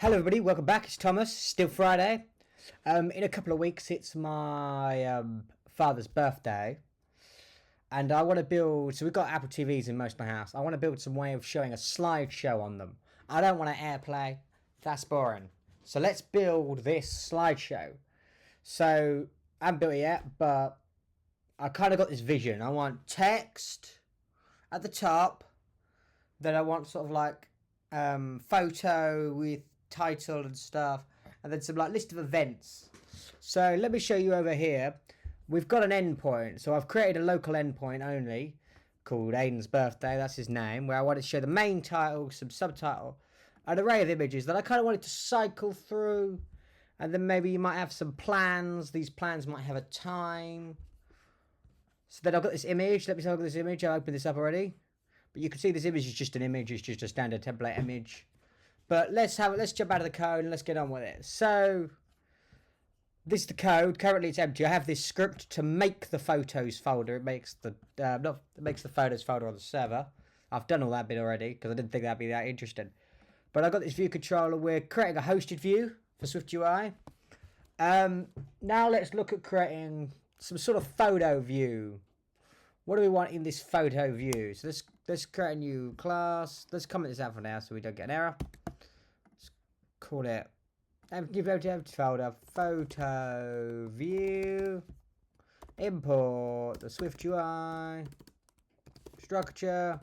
Hello everybody, welcome back. It's Thomas. Still Friday. In a couple of weeks it's my father's birthday, and I want to build. So we've got Apple TVs in most of my house. I want to build some way of showing a slideshow on them. I don't want to AirPlay. That's boring. So let's build this slideshow. So I haven't built it yet, but I kind of got this vision. I want text at the top. Then I want sort of like photo with title and stuff, and then some like list of events. So let me show you over here. We've got an endpoint, so I've created a local endpoint only called Aiden's birthday. That's his name. Where I wanted to show the main title, some subtitle, an array of images that I kind of wanted to cycle through, and then maybe you might have some plans. These plans might have a time. So then I've got this image. Let me have a look at this image. I opened this up already, but you can see this image is just an image. It's just a standard template image. But let's jump out of the code and let's get on with it. So this is the code. Currently it's empty. I have this script to make the photos folder. It makes the photos folder on the server. I've done all that bit already because I didn't think that'd be that interesting. But I've got this view controller. We're creating a hosted view for SwiftUI. Now let's look at creating some sort of photo view. What do we want in this photo view? So let's create a new class. Let's comment this out for now so we don't get an error. Let's call it empty folder photo view. Import the SwiftUI structure.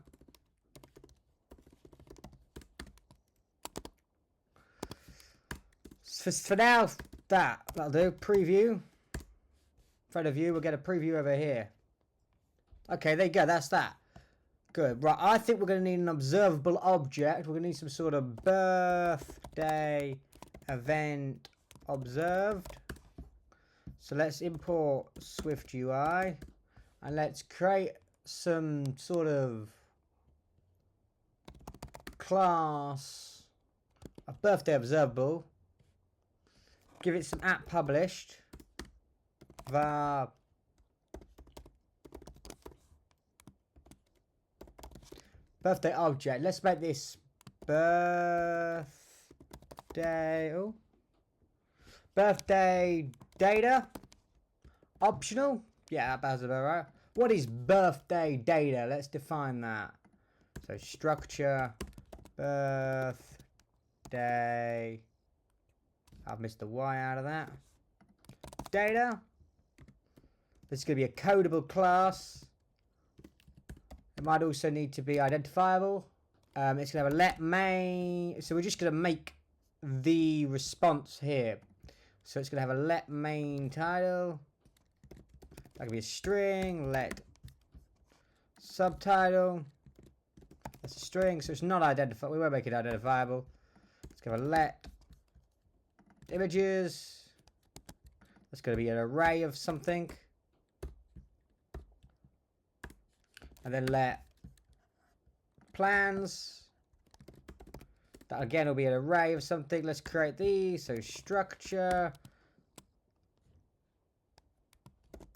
For now, that'll do. Preview. Photo view. We'll get a preview over here. Okay, there you go. That's that. Good. Right, I think we're going to need an observable object. We're going to need some sort of birthday event observed. So let's import SwiftUI and let's create some sort of class of birthday observable. Give it some app published. var birthday object. Let's make this birthday data optional. Yeah, that's about right. What is birthday data? Let's define that. So structure birthday. I've missed the Y out of that. Data. This is going to be a codable class. It might also need to be identifiable. It's going to have a let main. So we're just going to make the response here. So it's going to have a let main title. That could be a string. Let subtitle. That's a string. So it's not identifiable. We won't make it identifiable. It's going to let images. That's going to be an array of something. And then let plans. That again will be an array of something. Let's create these. So structure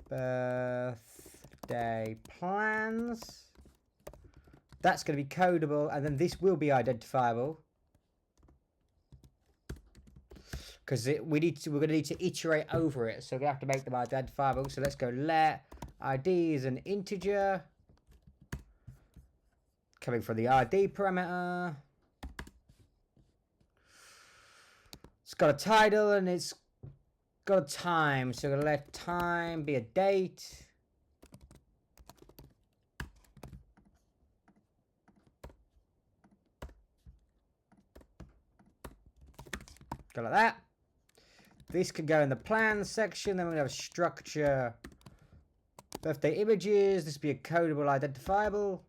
birthday plans. That's going to be codable, and then this will be identifiable because we're going to need to iterate over it. So we have to make them identifiable. So let's go let ID is an integer. Coming from the ID parameter. It's got a title and it's got a time. So we're going to let time be a date. Go like that. This could go in the plans section. Then we're going to have a structure. Birthday images. This would be a codable identifiable.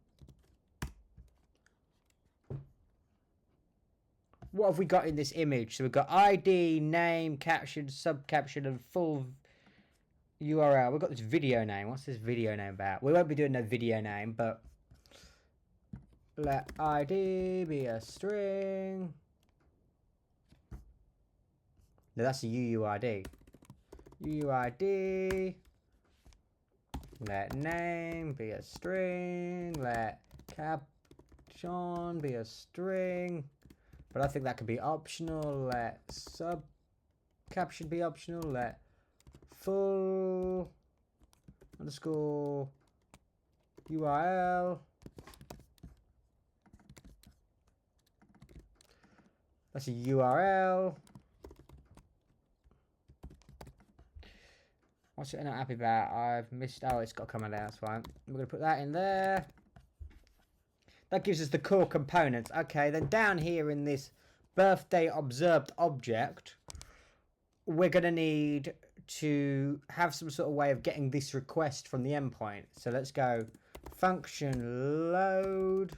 What have we got in this image? So we've got ID, name, caption, subcaption, and full URL. We've got this video name. What's this video name about? We won't be doing no video name, but let ID be a string. No, that's a UUID. UUID. Let name be a string. Let caption be a string. but I think that could be optional. Let sub caption be optional. Let full underscore URL. That's a URL. What's it not happy about? I've missed. Oh, it's got a comment there. That's fine. We're going to put that in there. That gives us the core components. Okay, then down here in this birthday observed object, we're going to need to have some sort of way of getting this request from the endpoint. So let's go function load.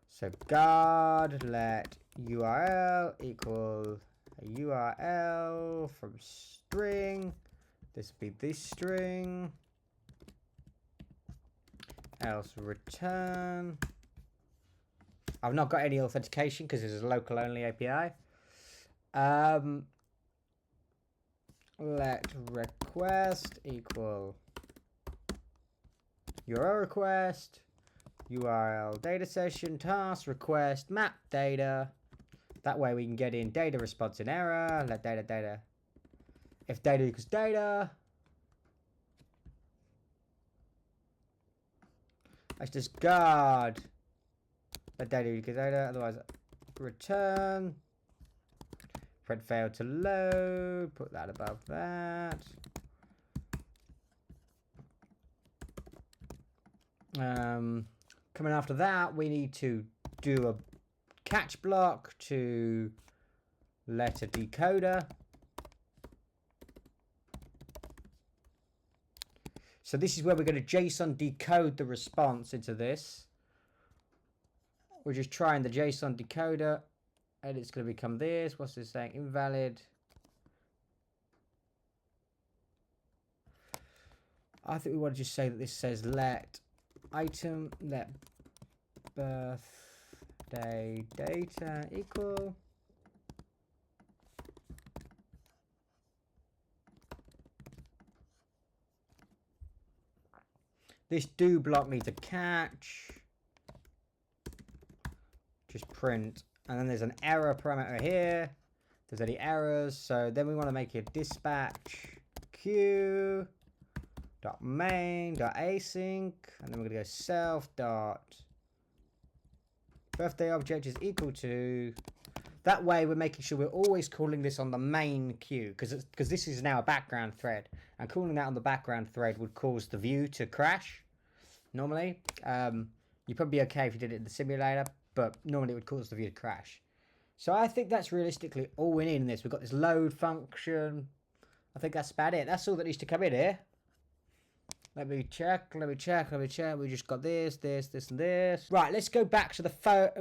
So guard let URL equal a URL from string. This will be this string. Else return. I've not got any authentication because this is a local only API. Let request equal URL request. URL data session task request map data. That way we can get in data response and error. Let data. If data equals data. Let's just guard. Let data equals data. Otherwise return. Print failed to load. Put that above that. Coming after that, we need to do a catch block to let a decoder. So this is where we're going to JSON decode the response into this. We're just trying the JSON decoder, and it's going to become this. What's this saying? Invalid. I think we want to just say that this says let item let birthday data equal this do block needs a catch, just print, and then there's an error parameter here if there's any errors. So then we want to make it dispatch queue dot main dot async, and then we're gonna go self dot birthday object is equal to. That way we're making sure we're always calling this on the main queue, because this is now a background thread, and calling that on the background thread would cause the view to crash normally. You'd probably be okay if you did it in the simulator, but normally it would cause the view to crash. So I think that's realistically all we need in this. We've got this load function. I think that's about it. That's all that needs to come in here. Let me check. We just got this, and this. Right, let's go back to the photo.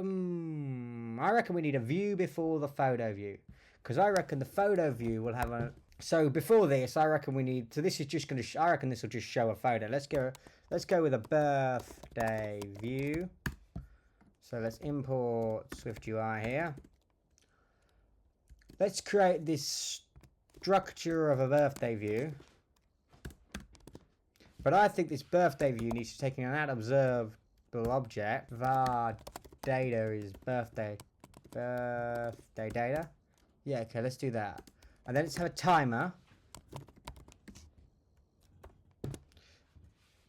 I reckon we need a view before the photo view. Because I reckon the photo view will have a... So before this, I reckon we need... So this is just going to... I reckon this will just show a photo. Let's go with a birthday view. So let's import SwiftUI here. Let's create this structure of a birthday view. But I think this birthday view needs to take in an observable object. var data is birthday data. Yeah, okay, let's do that. And then let's have a timer.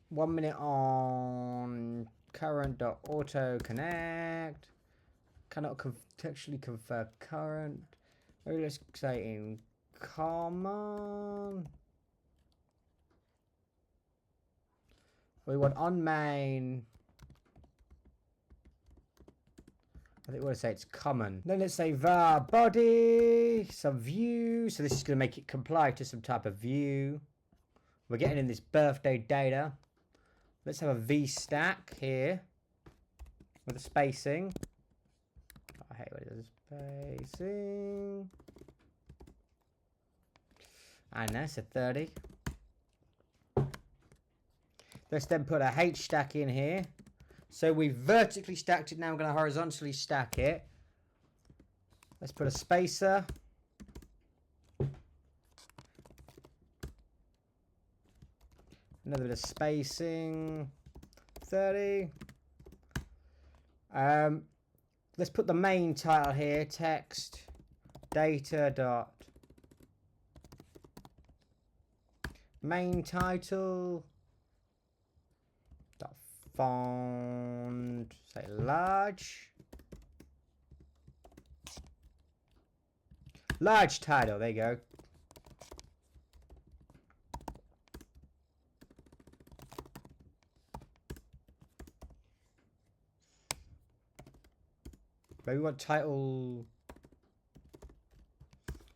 1 minute on current.auto connect. Cannot contextually convert current. Maybe let's say in common. We want on main. I think we want to say it's common. Then let's say var body, some view. So this is going to make it comply to some type of view. We're getting in this birthday data. Let's have a v stack here with a spacing. I hate when it does spacing. And that's a 30. Let's then put a H stack in here. So we've vertically stacked it. Now we're going to horizontally stack it. Let's put a spacer. Another bit of spacing. 30. let's put the main title here, text data dot main title dot font, say large title, there you go. Maybe we want title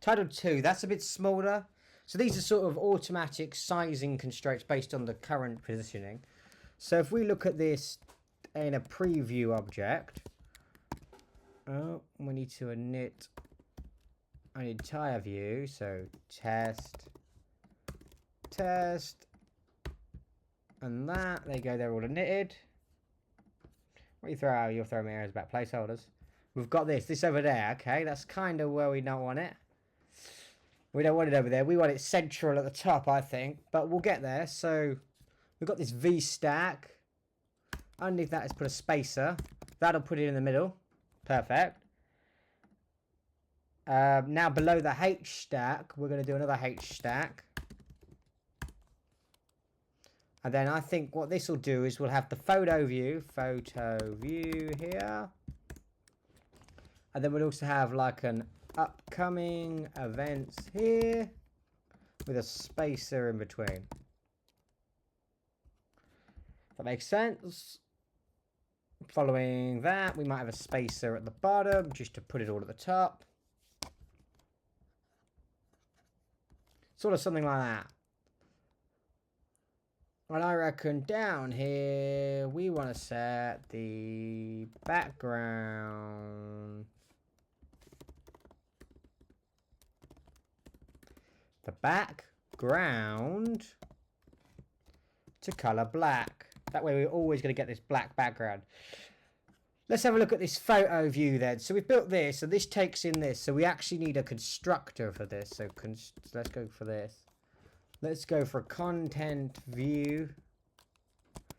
2. That's a bit smaller. So these are sort of automatic sizing constraints based on the current positioning. So if we look at this in a preview object, oh, we need to init an entire view. So test, and that. There you go. They're all initted. What you throw out? You'll throw me errors about placeholders. We've got this over there. Okay, that's kind of where we don't want it. We don't want it over there. We want it central at the top, I think. But we'll get there. So we've got this V stack. Underneath that is put a spacer. That'll put it in the middle. Perfect. Now below the H stack, we're going to do another H stack. And then I think what this will do is we'll have the photo view here. And then we'll also have like an upcoming events here with a spacer in between. That makes sense. Following that, we might have a spacer at the bottom just to put it all at the top. Sort of something like that. And I reckon down here, we want to set the background. The background to color black. That way we're always going to get this black background. Let's have a look at this photo view then. So we've built this, and this takes in this. So we actually need a constructor for this. So let's go for this. Let's go for a content view.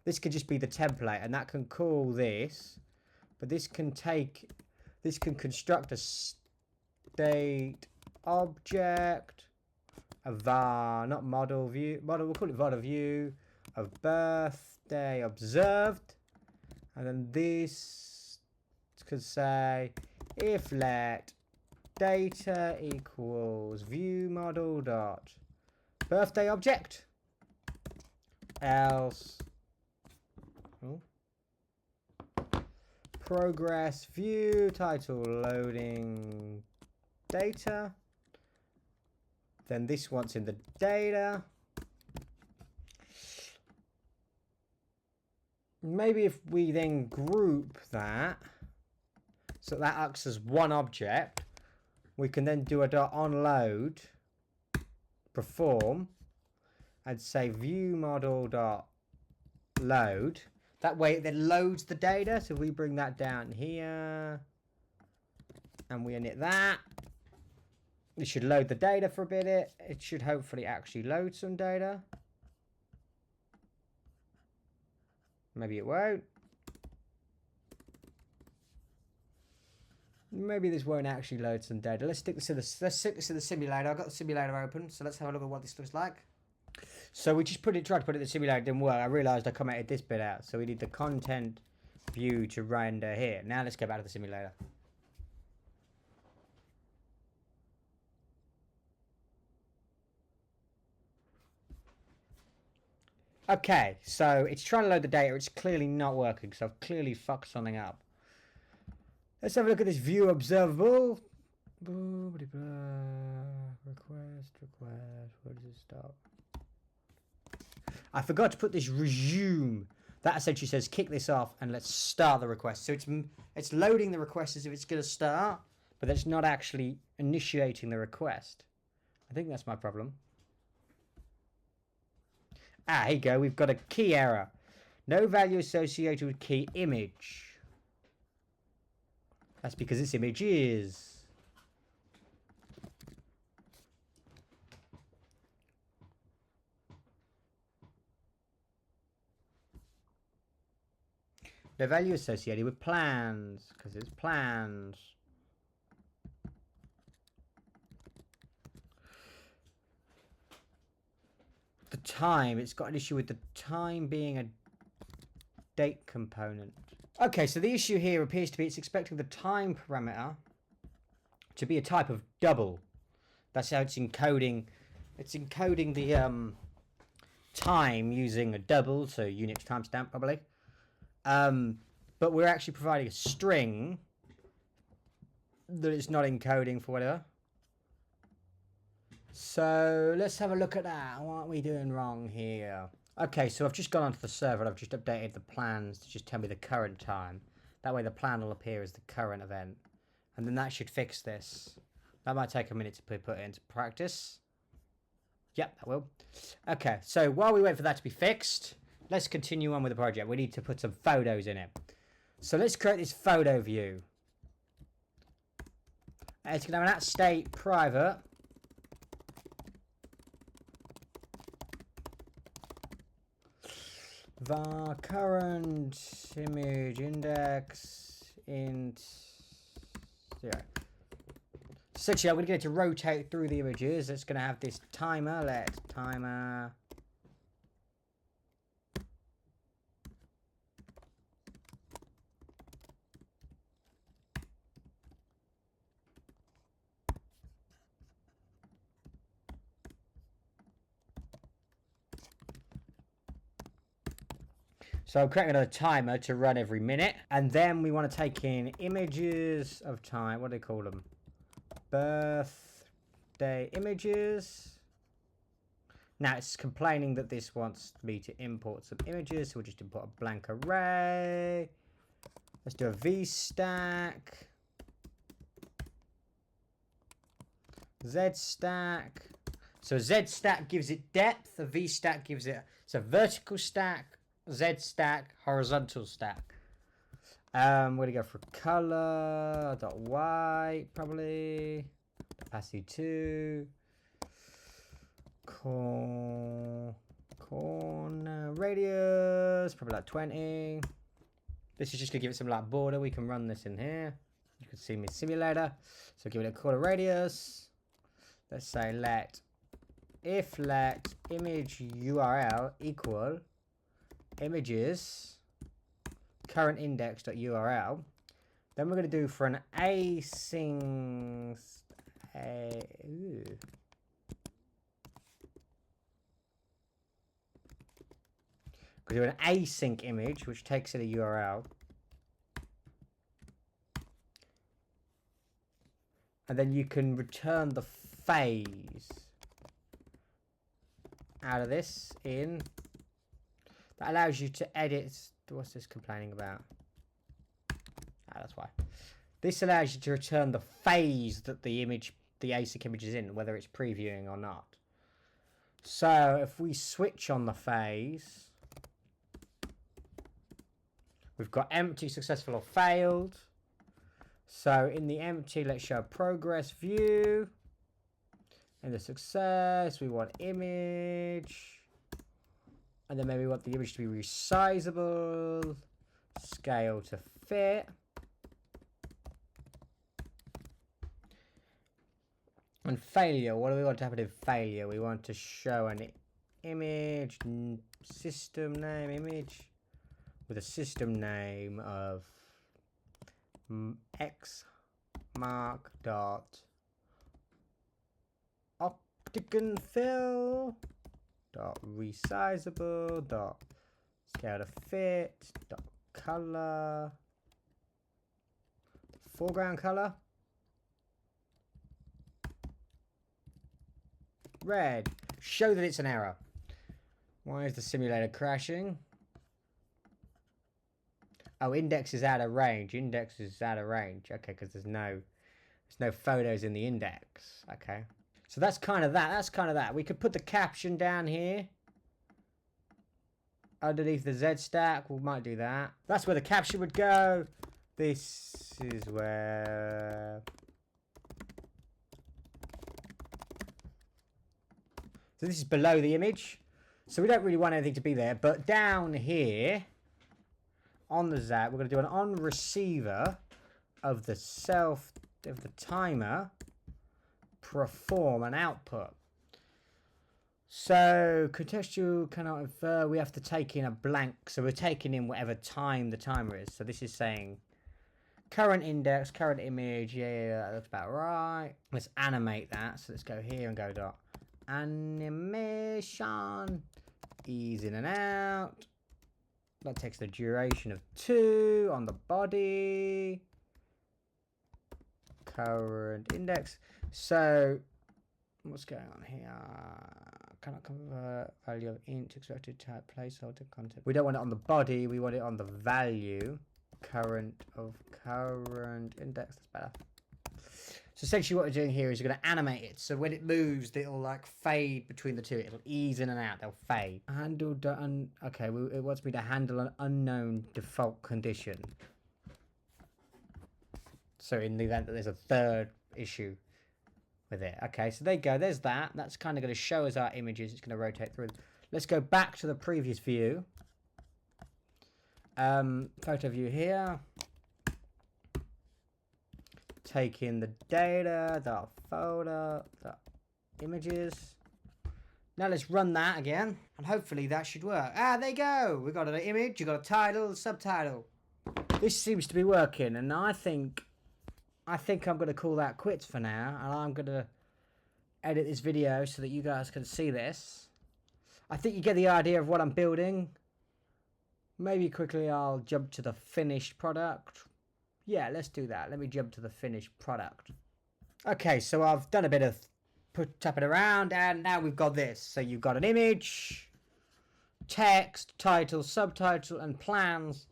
This could just be the template, and that can call this. But this can construct a state object, a var, not model view. We'll call it model view of birthday observed. And then this could say if let data equals view model dot birthday object, else progress view title loading data. Then this one's in the data. Maybe if we then group that so that acts as one object, we can then do a dot onload perform and say view model dot load. That way it then loads the data. So we bring that down here and we init that. It should load the data for a bit. It should hopefully actually load some data. Maybe it won't. Maybe this won't actually load some data. Let's stick this in the simulator. I've got the simulator open, so let's have a look at what this looks like. So we just tried to put it in the simulator, it didn't work. I realized I commented this bit out. So we need the content view to render here. Now let's go back to the simulator. Okay, so it's trying to load the data. It's clearly not working, so I've clearly fucked something up. Let's have a look at this view observable. Request. Where does it start? I forgot to put this resume. That essentially says kick this off and let's start the request. So it's loading the request as if it's going to start, but it's not actually initiating the request. I think that's my problem. Ah, here you go. We've got a key error. No value associated with key image. That's because this image is. The value associated with plans, because it's plans. The time, it's got an issue with the time being a date component. Okay, so the issue here appears to be it's expecting the time parameter to be a type of double. That's how it's encoding. It's encoding the time using a double, so Unix timestamp probably. But we're actually providing a string that it's not encoding for whatever. So let's have a look at that. What are we doing wrong here? Okay, so I've just gone onto the server and I've just updated the plans to just tell me the current time. That way the plan will appear as the current event. And then that should fix this. That might take a minute to put it into practice. Yep, that will. Okay, so while we wait for that to be fixed, let's continue on with the project. We need to put some photos in it. So let's create this photo view. It's going to have an @state private. var current image index int 0. Essentially, I'm going to get it to rotate through the images. It's going to have this timer. Let timer. So I'm creating another timer to run every minute. And then we want to take in images of time. What do they call them? Birthday images. Now it's complaining that this wants me to import some images. So we'll just import a blank array. Let's do a VStack. ZStack. So ZStack gives it depth. A VStack gives it... It's a vertical stack. Z stack, horizontal stack. We're gonna go for color dot white probably. Opacity 2. Corner radius probably like 20. This is just gonna give it some like border. We can run this in here. You can see my simulator. So give it a corner radius. Let's say let image URL equal images current index.url. Then we're going to do for an async do an async image which takes in a URL, and then you can return the phase out of this in. That allows you to edit. What's this complaining about? That's why. This allows you to return the phase that the image, the async image is in, whether it's previewing or not. So if we switch on the phase, we've got empty, successful, or failed. So in the empty, let's show progress view. In the success, we want image. And then maybe we want the image to be resizable, scale to fit. And failure, what do we want to happen in failure? We want to show an image, system name image, with a system name of xmark dot octagon fill dot resizable dot scale to fit dot color, foreground color red. Show that it's an error. Why is the simulator crashing? Oh, index is out of range. Index is out of range. Okay, because there's no photos in the index. Okay. So that's kind of that. That's kind of that. We could put the caption down here underneath the Z stack. We might do that. That's where the caption would go. This is where... So this is below the image. So we don't really want anything to be there. But down here, on the ZAP, we're going to do an on receiver of the timer, perform an output. So contextual cannot infer, we have to take in a blank, so we're taking in whatever time the timer is. So this is saying current index, current image, yeah, that looks about right. Let's animate that, so let's go here and go dot animation, ease in and out. That takes the duration of 2 on the body. Current index. So what's going on here? Cannot convert value of int expected type placeholder content. We don't want it on the body, we want it on the value. Current index, that's better. So essentially what we're doing here is you're going to animate it. So when it moves, it'll like fade between the two. It'll ease in and out. They'll fade. Handle done. Okay, well, it wants me to handle an unknown default condition. So in the event that there's a third issue with it. Okay, so there you go. There's that. That's kind of going to show us our images. It's going to rotate through. Let's go back to the previous view. Photo view here. Take in the data, the photo, the images. Now let's run that again, and hopefully that should work. Ah, there you go. We got an image, you got a title, subtitle. This seems to be working, and I think I'm going to call that quits for now, and I'm going to edit this video so that you guys can see this. I think you get the idea of what I'm building. Maybe quickly I'll jump to the finished product. Yeah, let's do that. Let me jump to the finished product. Okay, so I've done a bit of tapping around, and now we've got this. So you've got an image, text, title, subtitle, and plans.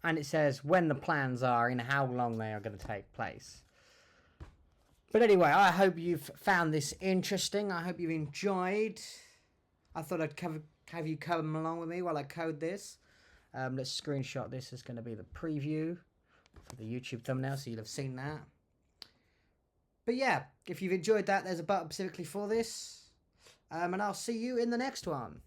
And it says when the plans are and how long they are going to take place. But anyway, I hope you've found this interesting. I hope you've enjoyed. I thought I'd have you come along with me while I code this. Let's screenshot this. It's going to be the preview for the YouTube thumbnail, so you'll have seen that. But yeah, if you've enjoyed that, there's a button specifically for this. And I'll see you in the next one.